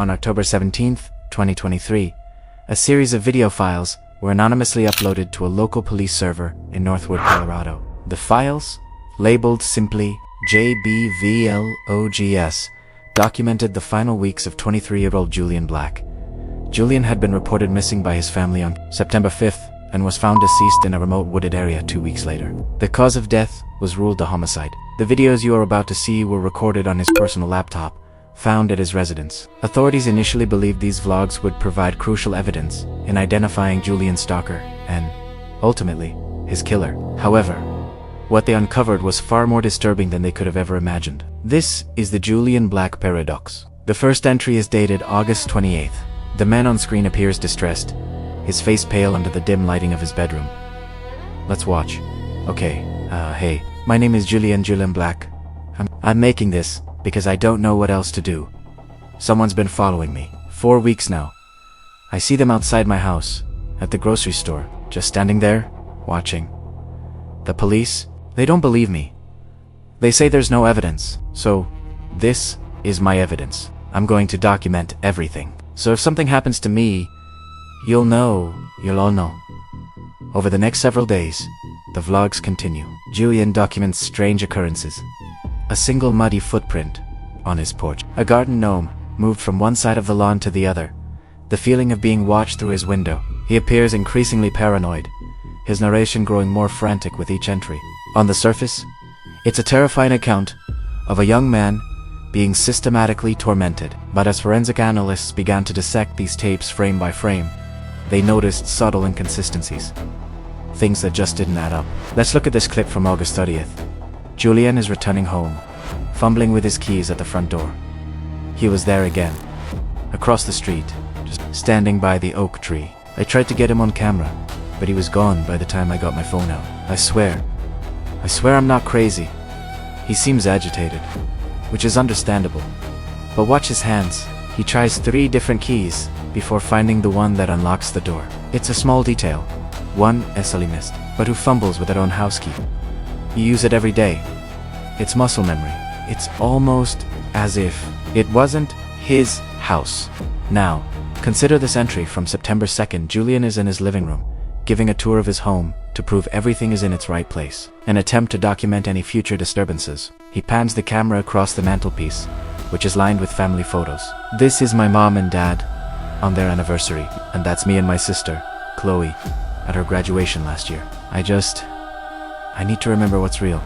on October 17, 2023, a series of video files were anonymously uploaded to a local police server in Northwood, Colorado. The files, labeled simply JBVLOGS, documented the final weeks of 23-year-old Julian Black. Julian had been reported missing by his family on September 5th and was found deceased in a remote wooded area 2 weeks later. The cause of death was ruled a homicide. The videos you are about to see were recorded on his personal laptop, found at his residence. Authorities initially believed these vlogs would provide crucial evidence in identifying Julian's stalker and, ultimately, his killer. However, what they uncovered was far more disturbing than they could have ever imagined. This is the Julian Black paradox. The first entry is dated August 28th. The man on screen appears distressed, his face pale under the dim lighting of his bedroom. Let's watch. Okay, hey, my name is Julian Black. I'm making this because I don't know what else to do. Someone's been following me. 4 weeks now. I see them outside my house, at the grocery store, just standing there, watching. The police, they don't believe me. They say there's no evidence, so this is my evidence. I'm going to document everything. So if something happens to me, you'll all know. Over the next several days, the vlogs continue. Julian documents strange occurrences. A single muddy footprint on his porch. A garden gnome moved from one side of the lawn to the other. The feeling of being watched through his window. He appears increasingly paranoid, his narration growing more frantic with each entry. On the surface, it's a terrifying account of a young man being systematically tormented. But as forensic analysts began to dissect these tapes frame by frame, they noticed subtle inconsistencies. Things that just didn't add up. Let's look at this clip from August 30th. Julian is returning home, fumbling with his keys at the front door. He was there again, across the street, just standing by the oak tree. I tried to get him on camera, but he was gone by the time I got my phone out. I swear I'm not crazy. He seems agitated, which is understandable. But watch his hands. He tries 3 different keys before finding the one that unlocks the door. It's a small detail, one easily missed, but who fumbles with their own house key. You use it every day. It's muscle memory. It's almost as if it wasn't his house. Now, consider this entry from September 2nd. Julian is in his living room, giving a tour of his home to prove everything is in its right place. An attempt to document any future disturbances. He pans the camera across the mantelpiece, which is lined with family photos. This is my mom and dad on their anniversary, and that's me and my sister, Chloe, at her graduation last year. I need to remember what's real.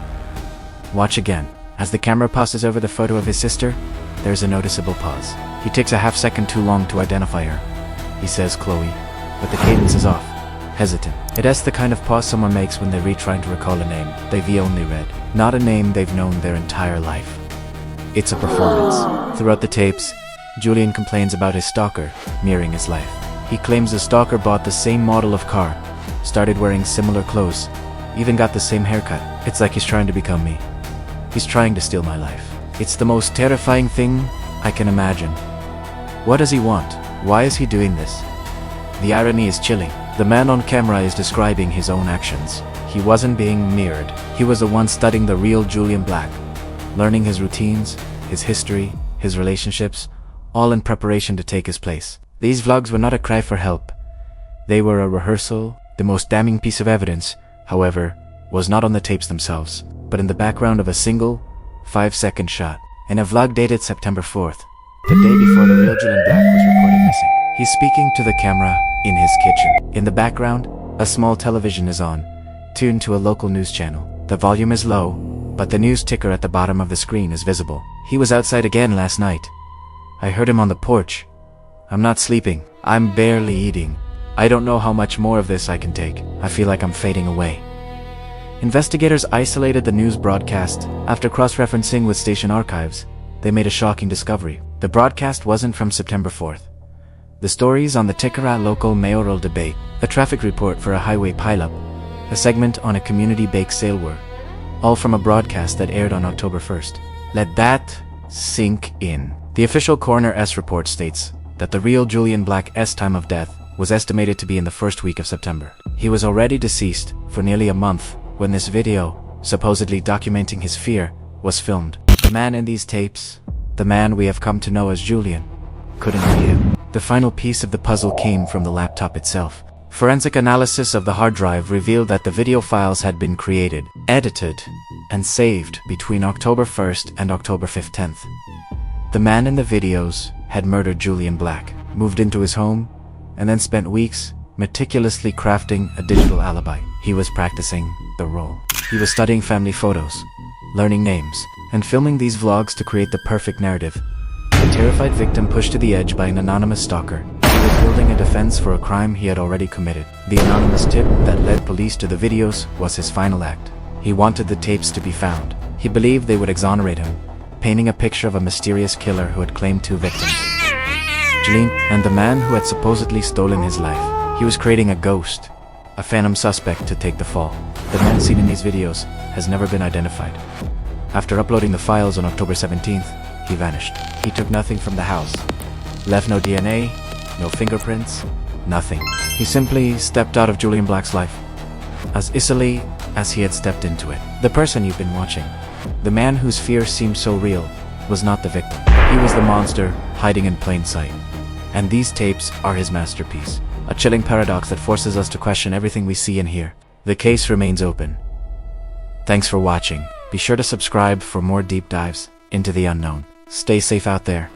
Watch again. As the camera passes over the photo of his sister, there's a noticeable pause. He takes a half-second too long to identify her. He says Chloe, but the cadence is off, hesitant. It's the kind of pause someone makes when they read trying to recall a name they've only read, not a name they've known their entire life. It's a performance. Throughout the tapes, Julian complains about his stalker mirroring his life. He claims the stalker bought the same model of car, started wearing similar clothes, even got the same haircut. It's like he's trying to become me. He's trying to steal my life. It's the most terrifying thing I can imagine. What does he want? Why is he doing this? The irony is chilling. The man on camera is describing his own actions. He wasn't being mirrored. He was the one studying the real Julian Black, learning his routines, his history, his relationships, all in preparation to take his place. These vlogs were not a cry for help. They were a rehearsal. The most damning piece of evidence, however, was not on the tapes themselves, but in the background of a single 5-second shot. In a vlog dated September 4th, the day before the real Julian Black was reported missing. He's speaking to the camera in his kitchen. In the background, a small television is on, tuned to a local news channel. The volume is low, but the news ticker at the bottom of the screen is visible. He was outside again last night. I heard him on the porch. I'm not sleeping. I'm barely eating. I don't know how much more of this I can take. I feel like I'm fading away. Investigators isolated the news broadcast. After cross-referencing with station archives, they made a shocking discovery. The broadcast wasn't from September 4th. The stories on the Ticarac local mayoral debate, a traffic report for a highway pileup, a segment on a community bake sale were all from a broadcast that aired on October 1st. Let that sink in. The official coroner's report states that the real Julian Black's time of death was estimated to be in the first week of September. He was already deceased for nearly a month when this video, supposedly documenting his fear, was filmed. The man in these tapes, the man we have come to know as Julian, couldn't be him. The final piece of the puzzle came from the laptop itself. Forensic analysis of the hard drive revealed that the video files had been created, edited, and saved between October 1st and October 15th. The man in the videos had murdered Julian Black, moved into his home, and then spent weeks meticulously crafting a digital alibi. He was practicing the role. He was studying family photos, learning names, and filming these vlogs to create the perfect narrative. A terrified victim pushed to the edge by an anonymous stalker. He was building a defense for a crime he had already committed. The anonymous tip that led police to the videos was his final act. He wanted the tapes to be found. He believed they would exonerate him, painting a picture of a mysterious killer who had claimed 2 victims, Julian and the man who had supposedly stolen his life. He was creating a ghost, a phantom suspect to take the fall. The man seen in these videos has never been identified. After uploading the files on October 17th, he vanished. He took nothing from the house, left no DNA, no fingerprints, nothing. He simply stepped out of Julian Black's life, as easily as he had stepped into it. The person you've been watching, the man whose fears seemed so real, was not the victim. He was the monster hiding in plain sight. And these tapes are his masterpiece, a chilling paradox that forces us to question everything we see and hear. The case remains open. Thanks for watching. Be sure to subscribe for more deep dives into the unknown. Stay safe out there.